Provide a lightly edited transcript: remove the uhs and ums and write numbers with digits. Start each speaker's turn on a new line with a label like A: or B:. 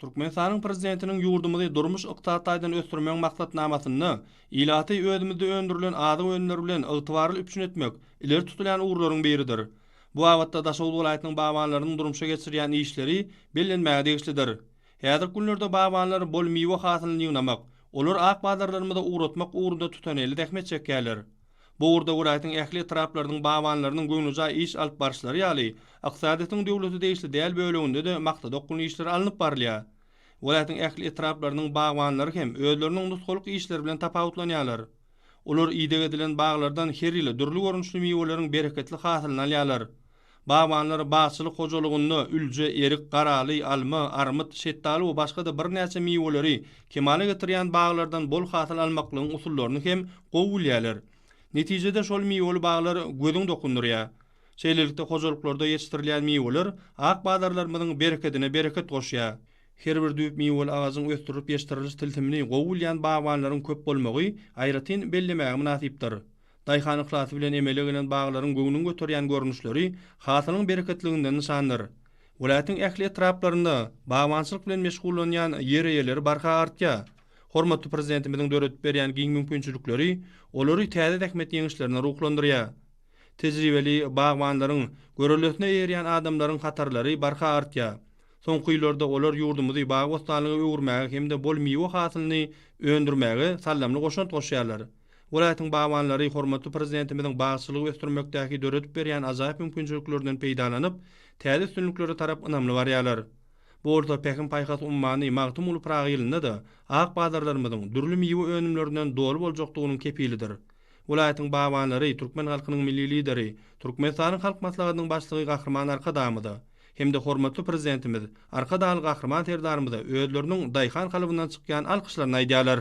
A: Türkmenistanyň prezidentiniň ýurdumyzy durmuş ykdysadydan ösdürmek maksatnamasyny ilaty özümizde öndürilen azyk önler bilen ygtybarly üpçün etmek ileri tutulan uğurlaryň biridir. Bu wagtda Daşoğlu welaýatynyň babanlarynyň durmuşa geçirýän işleri bellenmäge degişlidir. Häzir günlerde babanlar bol miwe hasylyny ýygnamak, olar ak bazarlarymyzda uğratmak uğrunda tutan eli dähmet çekýärler. Bu urda welaýatyň ähli etraplarynyň babanlarynyň göňüňe iş alyp barşlary ýaly ykdysadyň döwleti değişli däl böleginde de maksat okul işleri alınıp barlýar. Welaýatyň ähli etraplarynyň babanlary hem özleriniň nutkuluk işleri bilen tapawutlanýarlar. Olar ýydyk edilen baglardan her ýyly dürli görnüşli miweleriň bereketli hasylyny alýarlar. Babanlar bagçylyk hojalygyny ülje, erik, garaly, alma, armut, şetdaly we başga da bir näçe miweleri kemale getirýän baglardan bol hasyl almaklaryň usullaryny hem gowulýarlar. Netijede şol miweli baglar göziň dokundurýar. Şeýlelikde hojalyklarda ýetiştirilýän miweler ak bazarlarymyzyň bereketine bereket goşýar. Her bir düýp miwel agazyň ösdürip ýeşdiriliş tiltimini gowulýan baganlaryň köp bolmagy aýratyn bellemäge münasipdir. Daýhan ihlasy bilen emele gelen baglaryň göňüň göterýän görnüşleri hasylyň bereketliginden nişandyr. Welaýatyň ähli etraplarynda bagançylyk bilen meşgullanýan ýereýeleri barka artýar. Hormatly prezidentimiziň döretip berýän giň mümkinçilikleri olary täze täkmet ýeňişlerine ruhlandyrýar. Tejribeli baganlaryň görelesine ýerýän adamlaryň hatarlary barka artýar. Soňky ýyllarda olar ýurdumyzy baga bostanlygy öwürmäge hemde bol miwe hasylyny öndürmäge sallamly goşant goşýarlar. Welaýatyň baganlary hormatly prezidentimiziň bagçylygy ösdürmekdäki döretip berýän ajaýyp mümkinçiliklerden peýdalanyp, täze üstünliklere tarap ynamly barýarlar. Bu orta pekin paýhas ummany magtum ulu Praga ýylynda da ak bazarlarymyzyň dürli miwe önümlerinden dolu boljakdygynyň kepilidir. Welaýatyň baganlary türkmen halkynyň milli lideri, Türkmenistanyň halk maslahatynyň başlygy Gahrman Arkadamyda hem de hormatly prezidentimiz Arkadaly Gahrman terdarymyza özleriniň daýhan kalypyndan çykýan alkyşlaryny aýdýarlar.